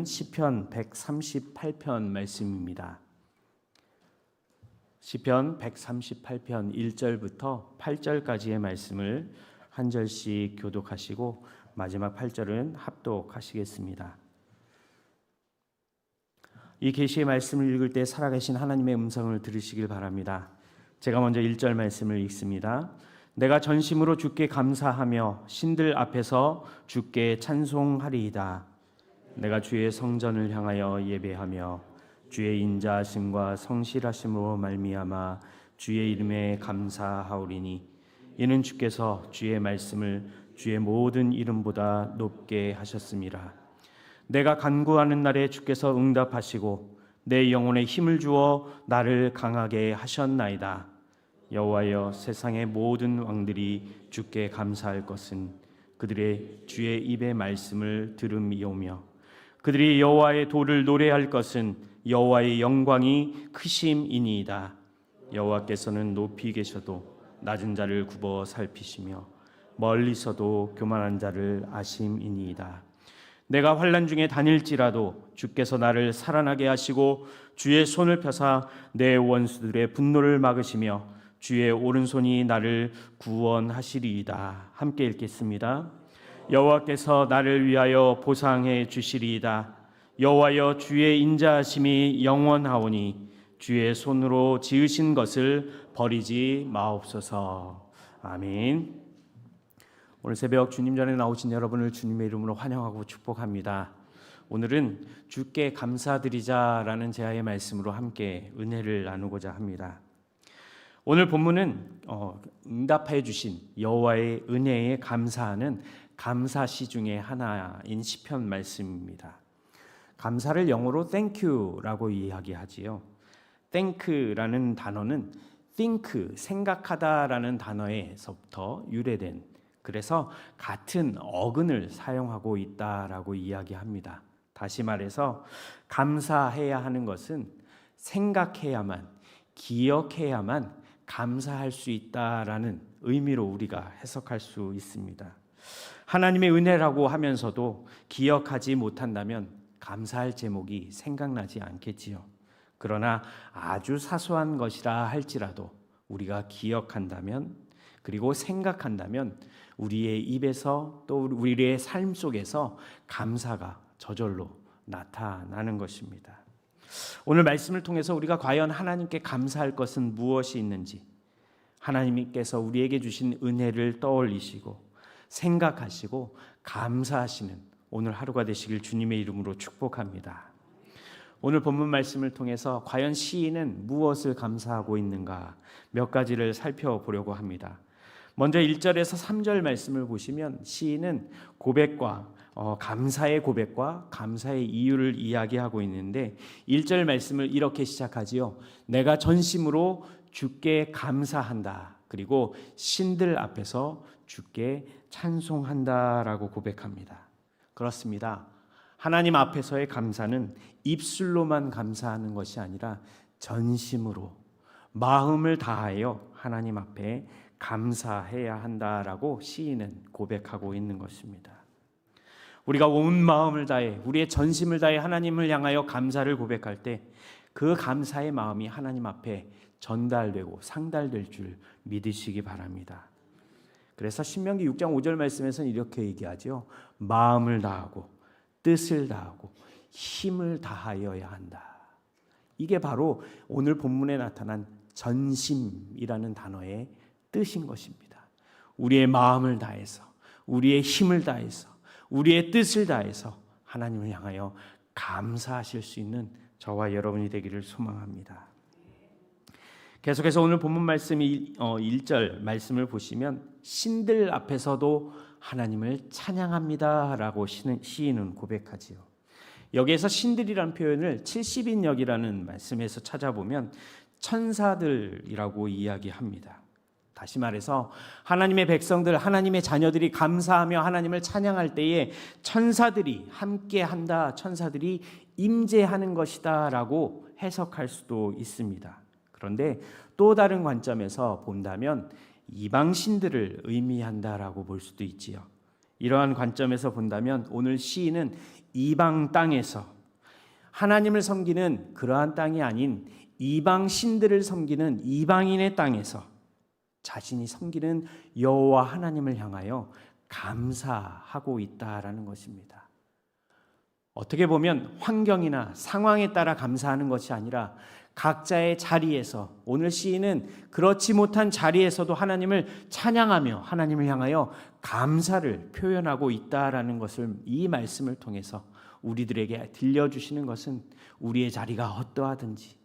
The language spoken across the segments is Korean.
말씀은 시편 138편 말씀입니다. 시편 138편 1절부터 8절까지의 말씀을 한 절씩 교독하시고 마지막 8절은 합독하시겠습니다. 이 계시의 말씀을 읽을 때 살아계신 하나님의 음성을 들으시길 바랍니다. 제가 먼저 1절 말씀을 읽습니다. 내가 전심으로 주께 감사하며 신들 앞에서 주께 찬송하리이다. 내가 주의 성전을 향하여 예배하며 주의 인자하심과 성실하심으로 말미암아 주의 이름에 감사하오리니 이는 주께서 주의 말씀을 주의 모든 이름보다 높게 하셨음이라. 내가 간구하는 날에 주께서 응답하시고 내 영혼에 힘을 주어 나를 강하게 하셨나이다. 여호와여, 세상의 모든 왕들이 주께 감사할 것은 그들의 주의 입의 말씀을 들음이오며 그들이 여호와의 도를 노래할 것은 여호와의 영광이 크심이니이다. 여호와께서는 높이 계셔도 낮은 자를 굽어 살피시며 멀리서도 교만한 자를 아심이니이다. 내가 환난 중에 다닐지라도 주께서 나를 살아나게 하시고 주의 손을 펴사 내 원수들의 분노를 막으시며 주의 오른손이 나를 구원하시리이다. 함께 읽겠습니다. 여호와께서 나를 위하여 보상해 주시리이다. 여호와여, 주의 인자하심이 영원하오니 주의 손으로 지으신 것을 버리지 마옵소서. 아멘. 오늘 새벽 주님 전에 나오신 여러분을 주님의 이름으로 환영하고 축복합니다. 오늘은 주께 감사드리자라는 제아의 말씀으로 함께 은혜를 나누고자 합니다. 오늘 본문은 응답해 주신 여호와의 은혜에 감사하는 감사시 중에 하나인 시편 말씀입니다. 감사를 영어로 thank you라고 이야기하지요. thank라는 단어는 think, 생각하다라는 단어에서부터 유래된, 그래서 같은 어근을 사용하고 있다라고 이야기합니다. 다시 말해서 감사해야 하는 것은 생각해야만, 기억해야만 감사할 수 있다라는 의미로 우리가 해석할 수 있습니다. 하나님의 은혜라고 하면서도 기억하지 못한다면 감사할 제목이 생각나지 않겠지요. 그러나 아주 사소한 것이라 할지라도 우리가 기억한다면, 그리고 생각한다면 우리의 입에서 또 우리의 삶 속에서 감사가 저절로 나타나는 것입니다. 오늘 말씀을 통해서 우리가 과연 하나님께 감사할 것은 무엇이 있는지, 하나님께서 우리에게 주신 은혜를 떠올리시고 생각하시고 감사하시는 오늘 하루가 되시길 주님의 이름으로 축복합니다. 오늘 본문 말씀을 통해서 과연 시인은 무엇을 감사하고 있는가 몇 가지를 살펴보려고 합니다. 먼저 1절에서 3절 말씀을 보시면 시인은 고백과 감사의 고백과 감사의 이유를 이야기하고 있는데 1절 말씀을 이렇게 시작하지요. 내가 전심으로 주께 감사한다. 그리고 신들 앞에서 주께 찬송한다라고 고백합니다. 그렇습니다. 하나님 앞에서의 감사는 입술로만 감사하는 것이 아니라 전심으로 마음을 다하여 하나님 앞에 감사해야 한다라고 시인은 고백하고 있는 것입니다. 우리가 온 마음을 다해 우리의 전심을 다해 하나님을 향하여 감사를 고백할 때 그 감사의 마음이 하나님 앞에 전달되고 상달될 줄 믿으시기 바랍니다. 그래서 신명기 6장 5절 말씀에서는 이렇게 얘기하죠. 마음을 다하고 뜻을 다하고 힘을 다하여야 한다. 이게 바로 오늘 본문에 나타난 전심이라는 단어의 뜻인 것입니다. 우리의 마음을 다해서, 우리의 힘을 다해서, 우리의 뜻을 다해서 하나님을 향하여 감사하실 수 있는 저와 여러분이 되기를 소망합니다. 계속해서 오늘 본문 말씀 1절 말씀을 보시면 신들 앞에서도 하나님을 찬양합니다라고 시인은 고백하지요. 여기에서 신들이라는 표현을 70인역이라는 말씀에서 찾아보면 천사들이라고 이야기합니다. 다시 말해서 하나님의 백성들, 하나님의 자녀들이 감사하며 하나님을 찬양할 때에 천사들이 함께한다, 천사들이 임재하는 것이다 라고 해석할 수도 있습니다. 그런데 또 다른 관점에서 본다면 이방신들을 의미한다라고 볼 수도 있지요. 이러한 관점에서 본다면 오늘 시인은 이방 땅에서 하나님을 섬기는 그러한 땅이 아닌 이방 신들을 섬기는 이방인의 땅에서 자신이 섬기는 여호와 하나님을 향하여 감사하고 있다라는 것입니다. 어떻게 보면 환경이나 상황에 따라 감사하는 것이 아니라 각자의 자리에서, 오늘 시인은 그렇지 못한 자리에서도 하나님을 찬양하며 하나님을 향하여 감사를 표현하고 있다라는 것을 이 말씀을 통해서 우리들에게 들려주시는 것은, 우리의 자리가 어떠하든지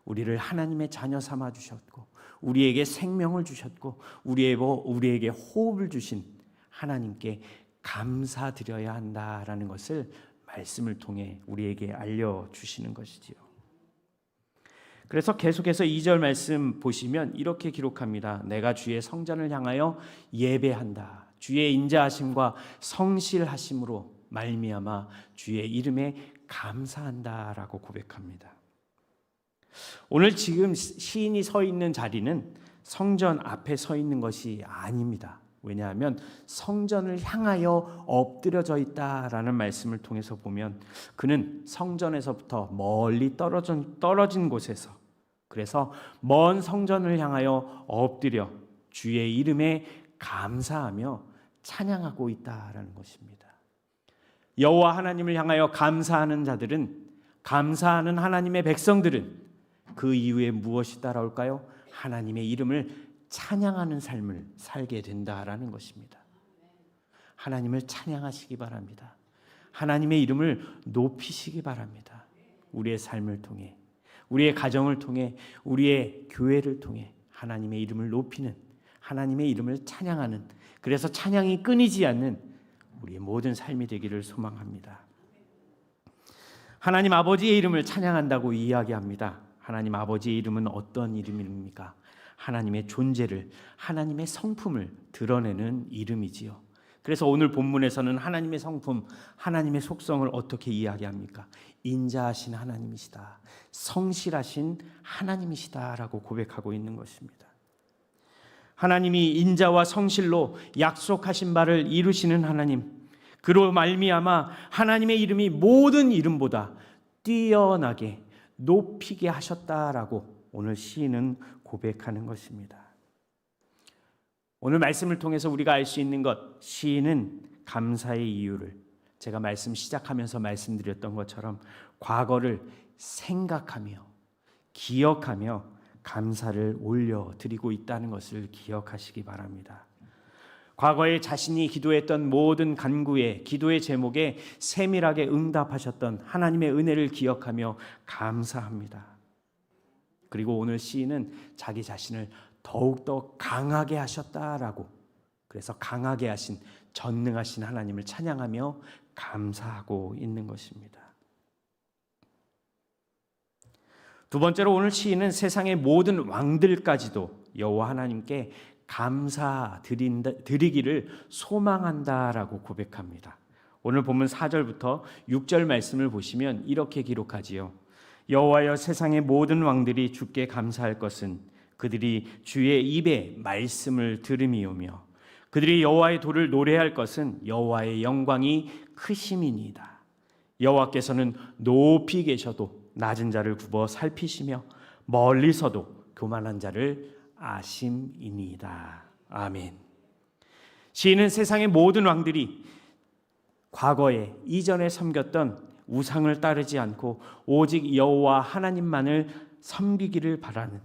우리를 하나님의 자녀 삼아 주셨고 우리에게 생명을 주셨고 우리에게 호흡을 주신 하나님께 감사드려야 한다라는 것을 말씀을 통해 우리에게 알려주시는 것이지요. 그래서 계속해서 2절 말씀 보시면 이렇게 기록합니다. 내가 주의 성전을 향하여 예배한다. 주의 인자하심과 성실하심으로 말미암아 주의 이름에 감사한다라고 고백합니다. 오늘 지금 시인이 서 있는 자리는 성전 앞에 서 있는 것이 아닙니다. 왜냐하면 성전을 향하여 엎드려져 있다라는 말씀을 통해서 보면 그는 성전에서부터 멀리 떨어진 곳에서, 그래서 먼 성전을 향하여 엎드려 주의 이름에 감사하며 찬양하고 있다라는 것입니다. 여호와 하나님을 향하여 감사하는 자들은, 감사하는 하나님의 백성들은 그 이후에 무엇이 따라올까요? 하나님의 이름을 찬양하는 삶을 살게 된다라는 것입니다. 하나님을 찬양하시기 바랍니다. 하나님의 이름을 높이시기 바랍니다. 우리의 삶을 통해, 우리의 가정을 통해, 우리의 교회를 통해 하나님의 이름을 높이는, 하나님의 이름을 찬양하는, 그래서 찬양이 끊이지 않는 우리의 모든 삶이 되기를 소망합니다. 하나님 아버지의 이름을 찬양한다고 이야기합니다. 하나님 아버지의 이름은 어떤 이름입니까? 하나님의 존재를, 하나님의 성품을 드러내는 이름이지요. 그래서 오늘 본문에서는 하나님의 성품, 하나님의 속성을 어떻게 이야기합니까? 인자하신 하나님이시다, 성실하신 하나님이시다라고 고백하고 있는 것입니다. 하나님이 인자와 성실로 약속하신 바를 이루시는 하나님, 그로 말미암아 하나님의 이름이 모든 이름보다 뛰어나게 높이게 하셨다라고 오늘 시인은 고백하는 것입니다. 오늘 말씀을 통해서 우리가 알 수 있는 것, 시인은 감사의 이유를, 제가 말씀 시작하면서 말씀드렸던 것처럼 과거를 생각하며 기억하며 감사를 올려드리고 있다는 것을 기억하시기 바랍니다. 과거에 자신이 기도했던 모든 간구에, 기도의 제목에 세밀하게 응답하셨던 하나님의 은혜를 기억하며 감사합니다. 그리고 오늘 시인은 자기 자신을 더욱더 강하게 하셨다라고, 그래서 강하게 하신, 전능하신 하나님을 찬양하며 감사하고 있는 것입니다. 두 번째로 오늘 시인은 세상의 모든 왕들까지도 여호와 하나님께 감사 드리기를 소망한다라고 고백합니다. 오늘 본문 4절부터 6절 말씀을 보시면 이렇게 기록하지요. 여호와여, 세상의 모든 왕들이 주께 감사할 것은 그들이 주의 입에 말씀을 들음이오며 그들이 여호와의 도를 노래할 것은 여호와의 영광이 크심이니이다. 여호와께서는 높이 계셔도 낮은 자를 굽어 살피시며 멀리서도 교만한 자를 아심이니이다. 아멘. 시인은 세상의 모든 왕들이 과거에 이전에 섬겼던 우상을 따르지 않고 오직 여호와 하나님만을 섬기기를 바라는,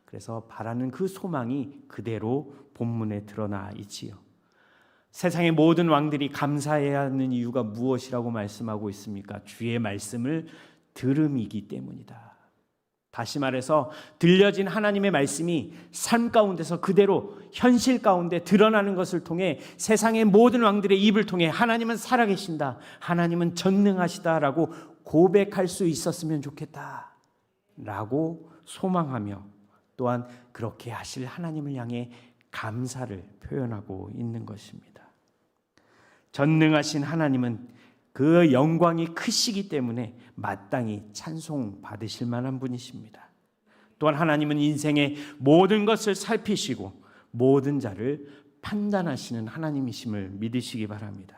그래서 바라는 그 소망이 그대로 본문에 드러나 있지요. 세상의 모든 왕들이 감사해야 하는 이유가 무엇이라고 말씀하고 있습니까? 주의 말씀을 들음이기 때문이다. 다시 말해서 들려진 하나님의 말씀이 삶 가운데서 그대로 현실 가운데 드러나는 것을 통해 세상의 모든 왕들의 입을 통해 하나님은 살아계신다, 하나님은 전능하시다라고 고백할 수 있었으면 좋겠다 라고 소망하며, 또한 그렇게 하실 하나님을 향해 감사를 표현하고 있는 것입니다. 전능하신 하나님은 그 영광이 크시기 때문에 마땅히 찬송 받으실 만한 분이십니다. 또한 하나님은 인생의 모든 것을 살피시고 모든 자를 판단하시는 하나님이심을 믿으시기 바랍니다.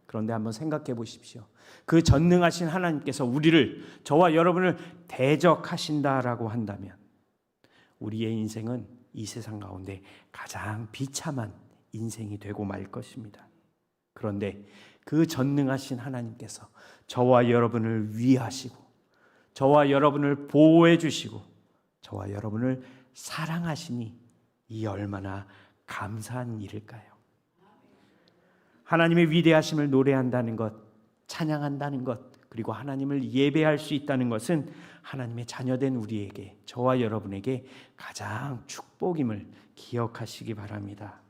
그런데 한번 생각해 보십시오. 그 전능하신 하나님께서 우리를, 저와 여러분을 대적하신다라고 한다면 우리의 인생은 이 세상 가운데 가장 비참한 인생이 되고 말 것입니다. 그런데 그 전능하신 하나님께서 저와 여러분을 위하시고 저와 여러분을 보호해 주시고 저와 여러분을 사랑하시니 이 얼마나 감사한 일일까요? 하나님의 위대하심을 노래한다는 것, 찬양한다는 것, 그리고 하나님을 예배할 수 있다는 것은 하나님의 자녀된 우리에게, 저와 여러분에게 가장 축복임을 기억하시기 바랍니다.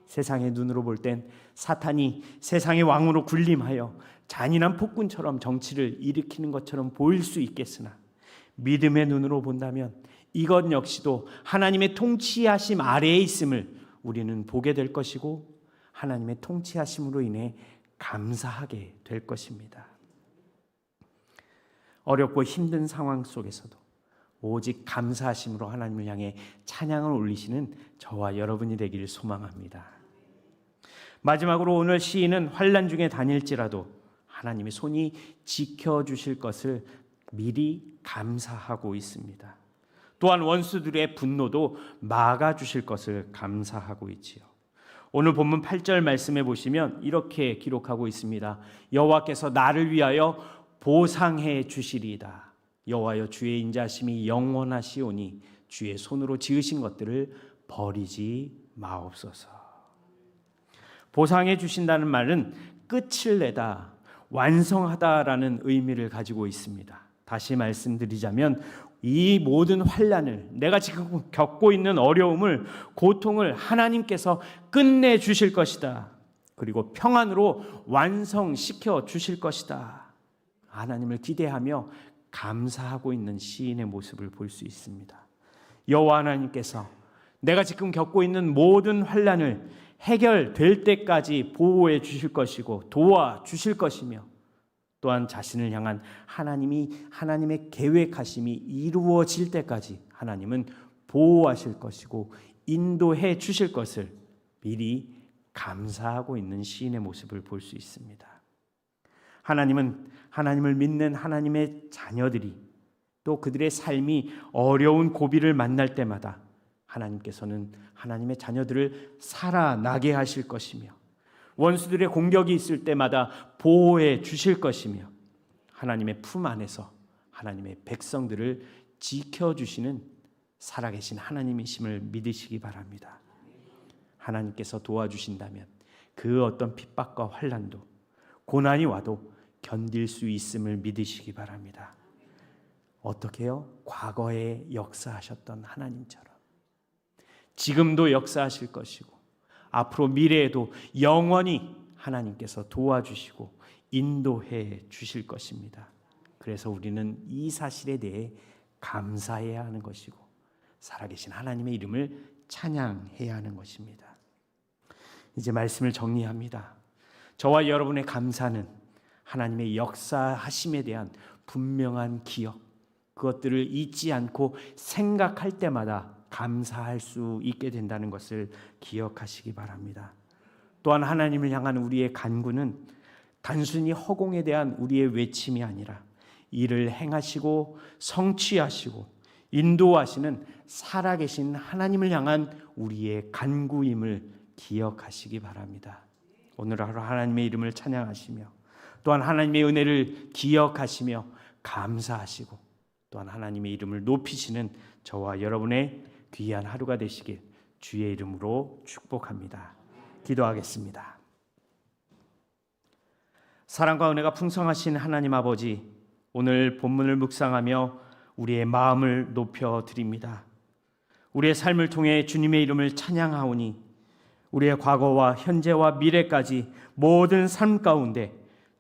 세상의 눈으로 볼 땐 사탄이 세상의 왕으로 군림하여 잔인한 폭군처럼 정치를 일으키는 것처럼 보일 수 있겠으나 믿음의 눈으로 본다면 이것 역시도 하나님의 통치하심 아래에 있음을 우리는 보게 될 것이고 하나님의 통치하심으로 인해 감사하게 될 것입니다. 어렵고 힘든 상황 속에서도 오직 감사하심으로 하나님을 향해 찬양을 올리시는 저와 여러분이 되기를 소망합니다. 마지막으로 오늘 시인은 환난 중에 다닐지라도 하나님의 손이 지켜주실 것을 미리 감사하고 있습니다. 또한 원수들의 분노도 막아주실 것을 감사하고 있지요. 오늘 본문 8절 말씀에 보시면 이렇게 기록하고 있습니다. 여호와께서 나를 위하여 보상해 주시리이다. 여호와여 주의 인자하심이 영원하시오니 주의 손으로 지으신 것들을 버리지 마옵소서. 보상해 주신다는 말은 끝을 내다, 완성하다라는 의미를 가지고 있습니다. 다시 말씀드리자면 이 모든 환난을, 내가 지금 겪고 있는 어려움을, 고통을 하나님께서 끝내주실 것이다. 그리고 평안으로 완성시켜 주실 것이다. 하나님을 기대하며 감사하고 있는 시인의 모습을 볼 수 있습니다. 여호와 하나님께서 내가 지금 겪고 있는 모든 환난을 해결될 때까지 보호해 주실 것이고 도와주실 것이며 또한 자신을 향한 하나님의 계획하심이 이루어질 때까지 하나님은 보호하실 것이고 인도해 주실 것을 미리 감사하고 있는 시인의 모습을 볼 수 있습니다. 하나님은 하나님을 믿는 하나님의 자녀들이 또 그들의 삶이 어려운 고비를 만날 때마다 하나님께서는 하나님의 자녀들을 살아나게 하실 것이며 원수들의 공격이 있을 때마다 보호해 주실 것이며 하나님의 품 안에서 하나님의 백성들을 지켜주시는 살아계신 하나님이심을 믿으시기 바랍니다. 하나님께서 도와주신다면 그 어떤 핍박과 환난도 고난이 와도 견딜 수 있음을 믿으시기 바랍니다. 어떻게요? 과거에 역사하셨던 하나님처럼 지금도 역사하실 것이고 앞으로 미래에도 영원히 하나님께서 도와주시고 인도해 주실 것입니다. 그래서 우리는 이 사실에 대해 감사해야 하는 것이고 살아계신 하나님의 이름을 찬양해야 하는 것입니다. 이제 말씀을 정리합니다. 저와 여러분의 감사는 하나님의 역사하심에 대한 분명한 기억, 그것들을 잊지 않고 생각할 때마다 감사할 수 있게 된다는 것을 기억하시기 바랍니다. 또한 하나님을 향한 우리의 간구는 단순히 허공에 대한 우리의 외침이 아니라 이를 행하시고 성취하시고 인도하시는 살아계신 하나님을 향한 우리의 간구임을 기억하시기 바랍니다. 오늘 하루 하나님의 이름을 찬양하시며 또한 하나님의 은혜를 기억하시며 감사하시고 또한 하나님의 이름을 높이시는 저와 여러분의 귀한 하루가 되시길 주의 이름으로 축복합니다. 기도하겠습니다. 사랑과 은혜가 풍성하신 하나님 아버지, 오늘 본문을 묵상하며 우리의 마음을 높여드립니다. 우리의 삶을 통해 주님의 이름을 찬양하오니 우리의 과거와 현재와 미래까지 모든 삶 가운데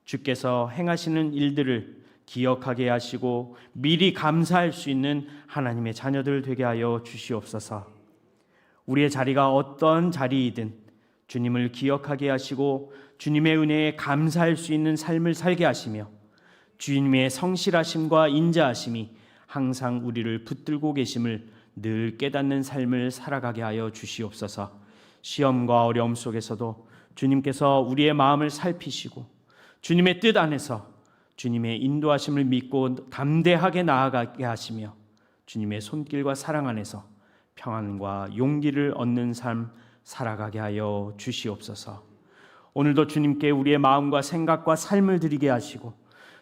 주께서 행하시는 일들을 기억하게 하시고 미리 감사할 수 있는 하나님의 자녀들 되게 하여 주시옵소서. 우리의 자리가 어떤 자리이든 주님을 기억하게 하시고 주님의 은혜에 감사할 수 있는 삶을 살게 하시며 주님의 성실하심과 인자하심이 항상 우리를 붙들고 계심을 늘 깨닫는 삶을 살아가게 하여 주시옵소서. 시험과 어려움 속에서도 주님께서 우리의 마음을 살피시고 주님의 뜻 안에서 주님의 인도하심을 믿고 담대하게 나아가게 하시며 주님의 손길과 사랑 안에서 평안과 용기를 얻는 삶 살아가게 하여 주시옵소서. 오늘도 주님께 우리의 마음과 생각과 삶을 드리게 하시고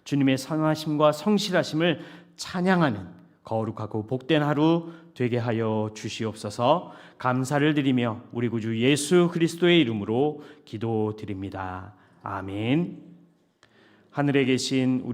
주님의 선하심과 성실하심을 찬양하는 거룩하고 복된 하루 되게 하여 주시옵소서. 감사를 드리며 우리 구주 예수 그리스도의 이름으로 기도드립니다. 아멘. 하늘에 계신 우리